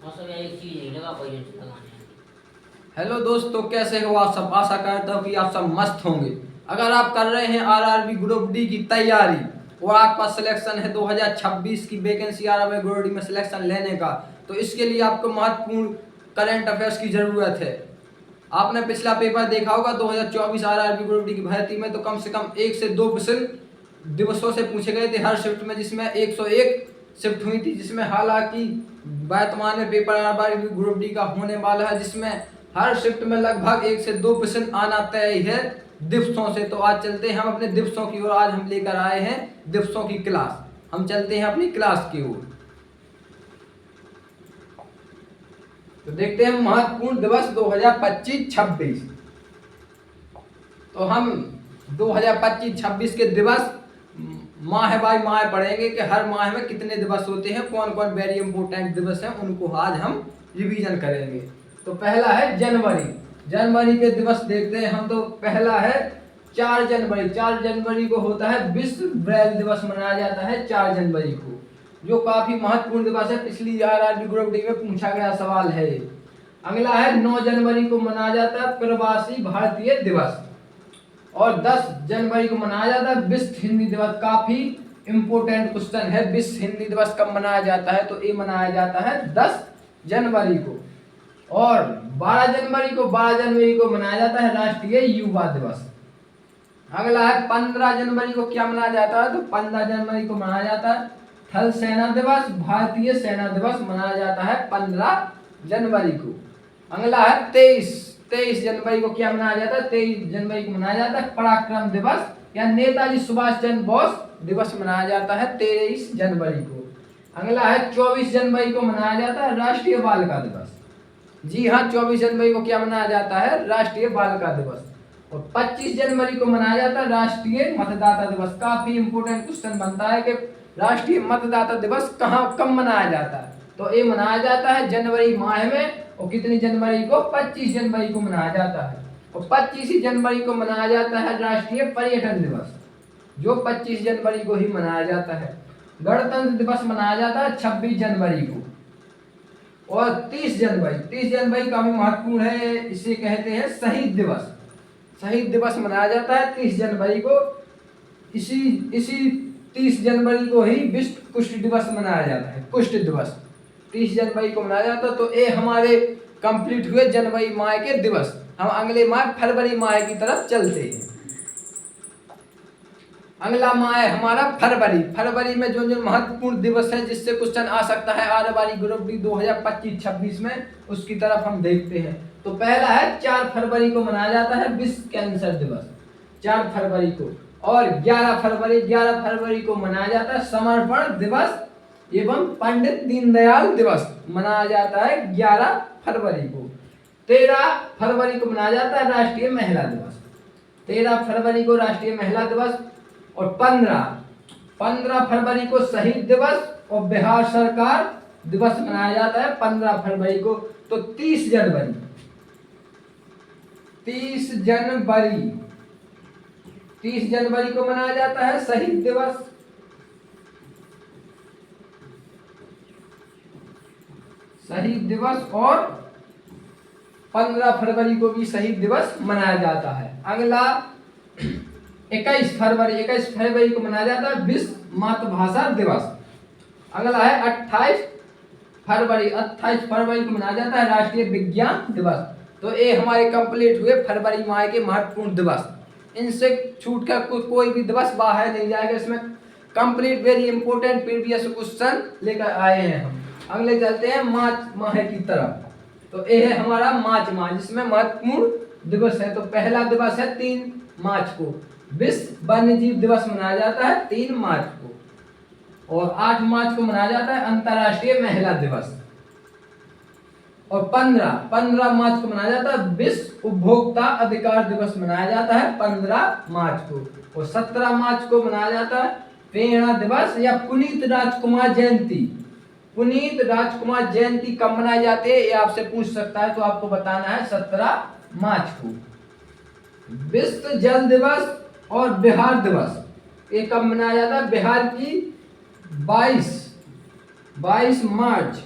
मौसम एक चीज नहीं लगा कोई लगाने। हेलो दोस्तों, कैसे हो आप सब। आशा करता हूँ कि आप सब मस्त होंगे। अगर आप कर रहे हैं आरआरबी ग्रुप डी की तैयारी और आपका सिलेक्शन है 2026 की वैकेंसी आरआरबी ग्रुप डी में सिलेक्शन लेने का, तो इसके लिए आपको महत्वपूर्ण करंट अफेयर्स की जरूरत है। आपने पिछला पेपर देखा होगा 2024 आरआरबी ग्रुप डी की भर्ती में, तो कम से कम 1 से 2 प्रश्न दिवसों से पूछे गए थे हर शिफ्ट में, जिसमें 101 शिफ्ट हुई थी। जिसमें हालांकि वर्तमान में पेपर आरआरबी ग्रुप डी का होने वाला है, जिसमें हर शिफ्ट में लगभग 1 से 2 प्रश्न आना तय है दिवसों से। तो आज चलते हैं हम अपने दिवसों की ओर। आज हम लेकर आए हैं दिवसों की क्लास। हम चलते हैं अपनी क्लास की ओर। तो देखते हैं महत्वपूर्ण दिवस 2025-26। तो हम 2025-26 के दिवस माह बाय माह पढ़ेंगे कि हर माह में कितने दिवस होते हैं, कौन कौन वेरी इंपोर्टेंट दिवस हैं, उनको आज हम रिवीजन करेंगे। तो पहला है जनवरी। जनवरी के दिवस देखते हैं हम। तो पहला है 4 जनवरी। 4 जनवरी को होता है विश्व ब्रेल दिवस, मनाया जाता है 4 जनवरी को, जो काफी महत्वपूर्ण दिवस है। पिछली आरआरबी ग्रुप डी में पूछा गया सवाल है। अगला है 9 जनवरी को मनाया जाता है प्रवासी भारतीय दिवस, और 10 जनवरी को मनाया जाता है विश्व हिंदी दिवस। काफी इंपोर्टेंट क्वेश्चन है, विश्व हिंदी दिवस कब मनाया जाता है, तो ये मनाया जाता है 10 जनवरी को। और 12 जनवरी को मनाया जाता है राष्ट्रीय युवा दिवस। अगला है 15 जनवरी को क्या मनाया जाता है, तो 15 जनवरी को मनाया जाता है थल सेना दिवस, भारतीय सेना दिवस मनाया जाता है 15 जनवरी को। अगला है 23 जनवरी को क्या मनाया जाता है, 23 जनवरी को मनाया जाता है पराक्रम दिवस या नेताजी सुभाष चंद्र बोस दिवस मनाया जाता है 23 जनवरी को। अगला है 24 जनवरी को मनाया जाता है राष्ट्रीय बालिका दिवस। जी हाँ, 24 जनवरी को क्या मनाया जाता है, राष्ट्रीय बालिका दिवस। और 25 जनवरी को मनाया जाता है राष्ट्रीय मतदाता दिवस। काफी इंपोर्टेंट क्वेश्चन बनता है कि राष्ट्रीय मतदाता दिवस कहाँ कब मनाया जाता है, तो ये मनाया जाता है जनवरी माह में। और कितनी जनवरी को, 25 जनवरी को मनाया जाता है। और 25 जनवरी को मनाया जाता है राष्ट्रीय पर्यटन दिवस, जो 25 जनवरी को ही मनाया जाता है। गणतंत्र दिवस मनाया जाता है 26 जनवरी को। और 30 जनवरी काफी महत्वपूर्ण है, इसे कहते हैं शहीद दिवस। शहीद दिवस मनाया जाता है 30 जनवरी को। इसी 30 जनवरी को ही विश्व कुष्ठ दिवस मनाया जाता है। कुष्ठ दिवस 30 जनवरी को मनाया जाता है। तो ये हमारे कंप्लीट हुए जनवरी माह के दिवस। हम अगले माह फरवरी माह की तरफ चलते हैं। अगला माह है हमारा फरवरी। फरवरी में जो जो महत्वपूर्ण दिवस है, जिससे क्वेश्चन आ सकता है आरआरबी ग्रुप डी 2025-26 में, उसकी तरफ हम देखते हैं। तो पहला है 4 फरवरी को मनाया जाता है विश्व कैंसर दिवस, 4 फरवरी को। और 11 फरवरी को मनाया जाता है समर्पण दिवस एवं पंडित दीनदयाल दिवस मनाया जाता है 11 फरवरी को। 13 फरवरी को मनाया जाता है राष्ट्रीय महिला दिवस, 13 फरवरी को राष्ट्रीय महिला दिवस। और 15 फरवरी को शहीद दिवस और बिहार सरकार दिवस मनाया जाता है 15 फरवरी को। तो 30 जनवरी को मनाया जाता है शहीद दिवस। और 15 फरवरी को भी शहीद दिवस मनाया जाता है। अगला 21 फरवरी को मनाया जाता है विश्व मातृभाषा दिवस। अगला है 28 फरवरी को मनाया जाता है राष्ट्रीय विज्ञान दिवस। तो ये हमारे कंप्लीट हुए फरवरी माह के महत्वपूर्ण दिवस। इनसे छूट कर कोई भी दिवस बाहर नहीं जाएगा। इसमें complete very important previous question लेकर आए हैं हम। अगले चलते हैं मार्च माह की तरफ। तो ये है हमारा मार्च माह, जिसमें महत्वपूर्ण दिवस है। तो पहला दिवस है 3 मार्च को विश्व वन्य जीव दिवस मनाया जाता है 3 मार्च को। और 8 मार्च को मनाया जाता है अंतर्राष्ट्रीय महिला दिवस। और 15 मार्च को मनाया जाता है विश्व उपभोक्ता अधिकार दिवस मनाया जाता है 15 मार्च को। और 17 मार्च को मनाया जाता है प्रेरणा दिवस या पुनीत राजकुमार जयंती। पुनीत राजकुमार जयंती कब मनाई जाती है, ये आपसे पूछ सकता है, तो आपको बताना है 17 मार्च को। विश्व जल दिवस और बिहार दिवस ये कब मनाया जाता है, बिहार की 22 मार्च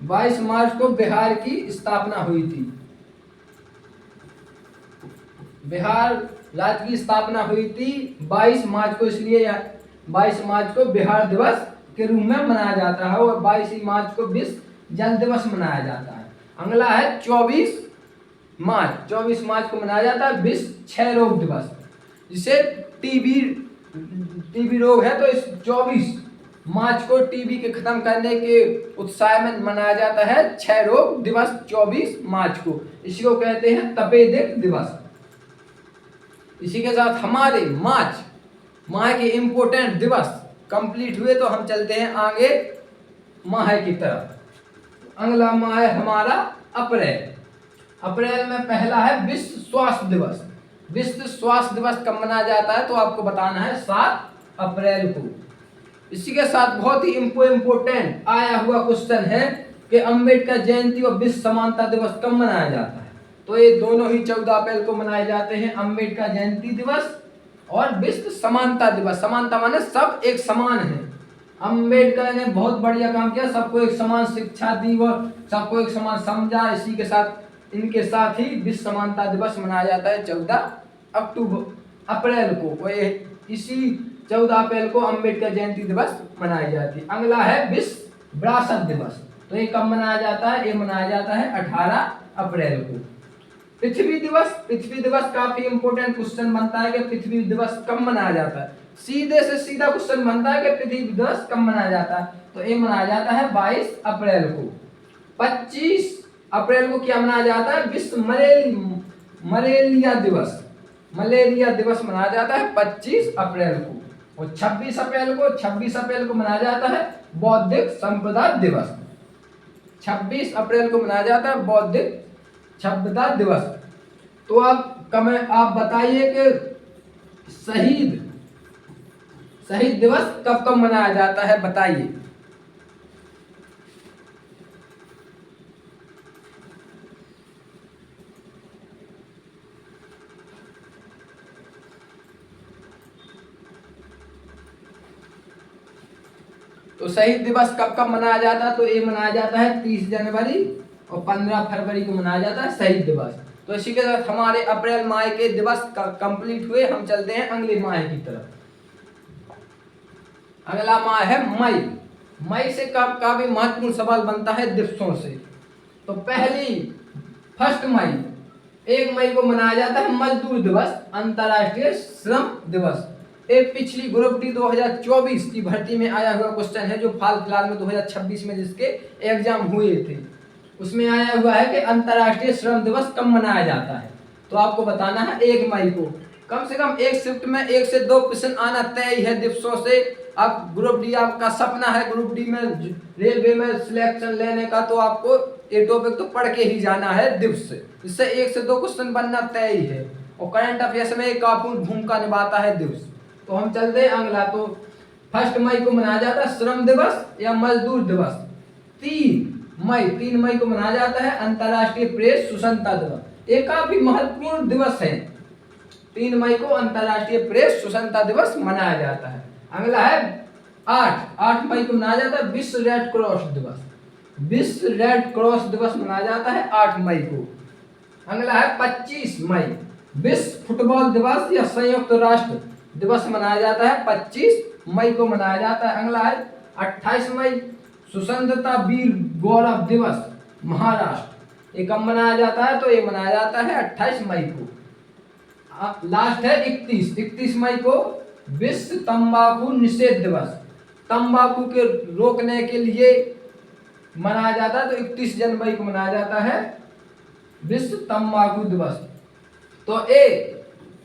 22 मार्च को बिहार की स्थापना हुई थी। बिहार राज्य की स्थापना हुई थी 22 मार्च को, इसलिए 22 मार्च को बिहार दिवस के रूप में मनाया जाता है और 22 मार्च को विश्व जल दिवस मनाया जाता है। अगला है 24 मार्च। 24 मार्च को मनाया जाता है विश्व क्षय रोग दिवस, जिसे टीबी रोग है तो इस 24 मार्च को टीबी के खत्म करने के उत्साह में मनाया जाता है क्षय रोग दिवस 24 मार्च को। इसी को कहते हैं तपेदिक दिवस। इसी के साथ हमारे माह के इम्पोर्टेंट दिवस कंप्लीट हुए, तो हम चलते हैं आगे माह की तरफ। अगला माह है हमारा अप्रैल। अप्रैल में पहला है विश्व स्वास्थ्य दिवस। विश्व स्वास्थ्य दिवस कब मनाया जाता है तो आपको बताना है 7 अप्रैल को। इसी के साथ बहुत ही इम्पोर्टेंट आया हुआ क्वेश्चन है कि अम्बेडकर जयंती और विश्व समानता दिवस कब मनाया जाता है। तो ये दोनों ही 14 अप्रैल को मनाए जाते हैं, अम्बेडकर जयंती दिवस और विश्व समानता दिवस। समानता माने सब एक समान है। अम्बेडकर ने बहुत बढ़िया काम किया, सबको एक समान शिक्षा दी और सबको एक समान समझा। इसी के साथ इनके साथ ही विश्व समानता दिवस मनाया जाता है 14 अप्रैल को। और इसी 14 अप्रैल को अम्बेडकर जयंती दिवस मनाई जाती है। अगला है विश्व विरासत दिवस। तो ये कब मनाया जाता है? ये मनाया जाता है 18 अप्रैल को। पृथ्वी दिवस। पृथ्वी दिवस काफी इंपोर्टेंट क्वेश्चन बनता है कि पृथ्वी दिवस कब मनाया जाता है। सीधे से सीधा क्वेश्चन बनता है कि पृथ्वी दिवस कब मनाया जाता है। तो ये मनाया जाता है 22 अप्रैल को। 25 अप्रैल को क्या मनाया जाता है? विश्व मलेरिया दिवस। मलेरिया दिवस मनाया जाता है 25 अप्रैल को। और 26 अप्रैल को मनाया जाता है बौद्धिक संपदा दिवस। 26 अप्रैल को मनाया जाता है बौद्धिक संपदा दिवस। तो आप बताइए कि शहीद दिवस कब कब मनाया जाता है, बताइए। तो शहीद दिवस कब कब मनाया जाता है? तो ये मनाया जाता है 30 जनवरी और 15 फरवरी को मनाया जाता है शहीद दिवस। तो इसी के साथ हमारे अप्रैल माह के दिवस कंप्लीट हुए। हम चलते हैं अगले माह की तरफ। अगला माह है मई। मई से काफी महत्वपूर्ण सवाल बनता है दिवसों से। तो फर्स्ट मई, 1 मई को मनाया जाता है मजदूर दिवस, अंतर्राष्ट्रीय श्रम दिवस। एक पिछली ग्रुप डी 2024 की भर्ती में आया हुआ क्वेश्चन है, जो फिलहाल में 2026 में जिसके एग्जाम हुए थे, उसमें आया हुआ है कि अंतर्राष्ट्रीय श्रम दिवस कब मनाया जाता है। तो आपको बताना है 1 मई को। कम से कम एक शिफ्ट में 1 से 2 क्वेश्चन आना तय है दिवसों से। अब ग्रुप डी आपका सपना है ग्रुप डी में रेलवे में सिलेक्शन लेने का, तो आपको ये टॉपिक तो पढ़ के ही जाना है दिवस से। इससे 1 से 2 क्वेश्चन बनना तय ही है। और करंट अफेयर्स में काफी भूमिका निभाता है दिवस। तो हम चलते हैं अगला। तो 1 मई को मनाया जाता है श्रम दिवस या मजदूर दिवस। 3 मई को मनाया जाता है अंतर्राष्ट्रीय प्रेस स्वतंत्रता दिवस। ये काफी महत्वपूर्ण दिवस है। 3 मई को अंतर्राष्ट्रीय प्रेस स्वतंत्रता दिवस मनाया जाता है। अगला है 8 मई को मनाया जाता है विश्व रेड क्रॉस दिवस। विश्व रेड क्रॉस दिवस मनाया जाता है 8 मई को। अगला है 25 मई, विश्व फुटबॉल दिवस या संयुक्त राष्ट्र दिवस मनाया जाता है 25 मई को मनाया जाता है। अगला है 28 मई, स्वतंत्रता वीर गौरव दिवस महाराष्ट्र। ये कब मनाया जाता है? तो ये मनाया जाता है 28 मई को। लास्ट है 31 मई को विश्व तंबाकू निषेध दिवस। तंबाकू के रोकने के लिए मनाया जाता है, तो 31 जनवरी को मनाया जाता है विश्व तंबाकू दिवस। तो एक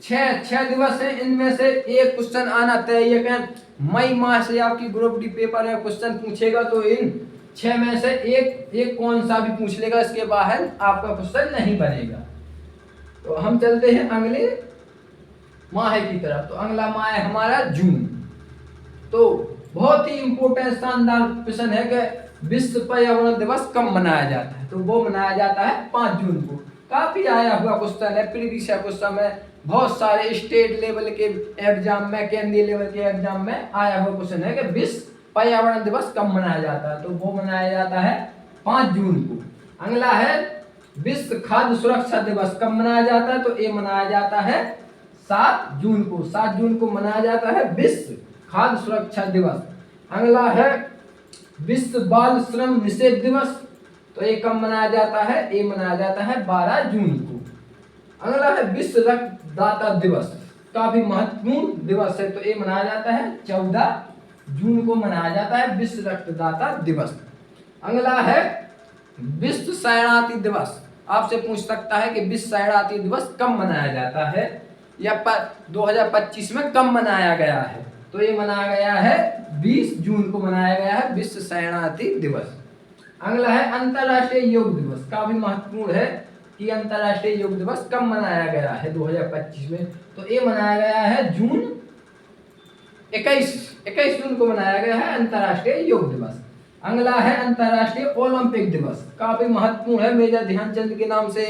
6 दिवस है, इनमें से एक क्वेश्चन आना तय है। मई माह से आपकी ग्रुप डी पेपर में क्वेश्चन पूछेगा, तो इन 6 में से एक कौन सा भी पूछ लेगा, इसके बाहर आपका क्वेश्चन नहीं बनेगा। तो हम चलते हैं अगले माह की तरफ। तो अगला माह है हमारा जून। तो बहुत ही इंपोर्टेंट शानदार क्वेश्चन है कि विश्व पर्यावरण दिवस कब मनाया जाता है। तो वो मनाया जाता है 5 जून को। काफी आया हुआ क्वेश्चन है, प्रीवियस क्वेश्चन में बहुत सारे स्टेट लेवल के एग्जाम में, केंद्रीय लेवल के एग्जाम में आया हुआ क्वेश्चन है कि विश्व पर्यावरण दिवस कब मनाया जाता है। तो वो मनाया जाता है 5 जून को। अगला है विश्व खाद्य सुरक्षा दिवस, कब मनाया जाता है? तो ये मनाया जाता है 7 जून को। 7 जून को मनाया जाता है विश्व खाद्य सुरक्षा दिवस। अगला है विश्व बाल श्रम निषेध दिवस, तो ये कब मनाया जाता है? ये मनाया जाता है 12 जून को। अगला है विश्व रक्तदाता दिवस, काफी महत्वपूर्ण दिवस है, तो ये मनाया जाता है 14 जून को मनाया जाता है विश्व रक्तदाता दिवस। अगला है विश्व शरणार्थी दिवस। आपसे पूछ सकता है कि विश्व शरणार्थी दिवस कब मनाया जाता है या 2025 में कब मनाया गया है? तो ये मनाया गया है 20 जून को मनाया गया है विश्व शरणार्थी दिवस। अगला है अंतर्राष्ट्रीय योग दिवस, काफी महत्वपूर्ण है कि अंतर्राष्ट्रीय योग दिवस कब मनाया गया है 2025 में? तो ये मनाया गया है जून 21 जून को मनाया गया है अंतर्राष्ट्रीय योग दिवस। अगला है अंतर्राष्ट्रीय ओलंपिक दिवस, काफी महत्वपूर्ण है, मेजर ध्यानचंद के नाम से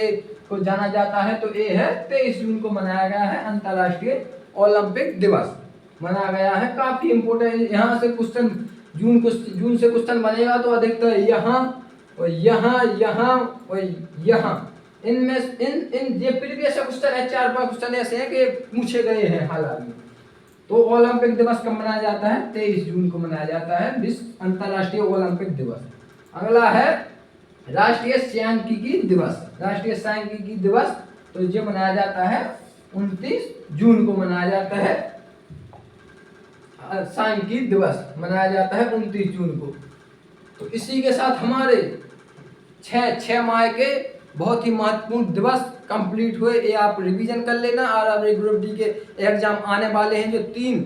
को जाना जाता है, तो ये है 23 जून को मनाया गया है अंतर्राष्ट्रीय ओलंपिक दिवस मनाया गया है। काफी इंपोर्टेंट, यहाँ से क्वेश्चन जून से क्वेश्चन बनेगा तो अधिकतर यहाँ और यहाँ यहाँ और यहाँ, इनमें इन ये प्रीवियस क्वेश्चन है, 4-5 क्वेश्चन ऐसे हैं कि पूछे गए हैं हाल में। तो ओलंपिक दिवस कब मनाया जाता है? 23 जून को मनाया जाता है विश्व अंतर्राष्ट्रीय ओलंपिक दिवस। अगला है राष्ट्रीय सांख्यिकी दिवस। राष्ट्रीय सांख्यिकी दिवस तो ये मनाया जाता है 29 जून को मनाया जाता है। सांख्यिकी दिवस मनाया जाता है 29 जून को। तो इसी के साथ हमारे 6 माह के बहुत ही महत्वपूर्ण दिवस कंप्लीट हुए। ये आप रिवीजन कर लेना, और अब ग्रुप डी के एग्जाम आने वाले हैं जो 3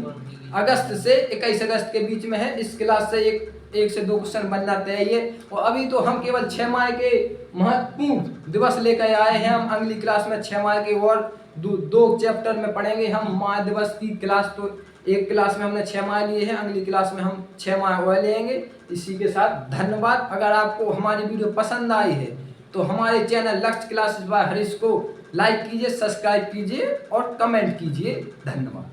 अगस्त से 21 अगस्त के बीच में है। इस क्लास से एक से 2 क्वेश्चन बनना तय है। और अभी तो हम केवल 6 माह के महत्वपूर्ण दिवस लेकर आए हैं। हम अगली क्लास में 6 माह के और 2 चैप्टर में पढ़ेंगे हम माह दिवस की क्लास। तो एक क्लास में हमने 6 माह लिए हैं, अगली क्लास में हम 6 माह और लेंगे। इसी के साथ धन्यवाद। अगर आपको हमारी वीडियो पसंद आई है तो हमारे चैनल लक्ष्य क्लासेस बाय हरीश को लाइक कीजिए, सब्सक्राइब कीजिए और कमेंट कीजिए। धन्यवाद।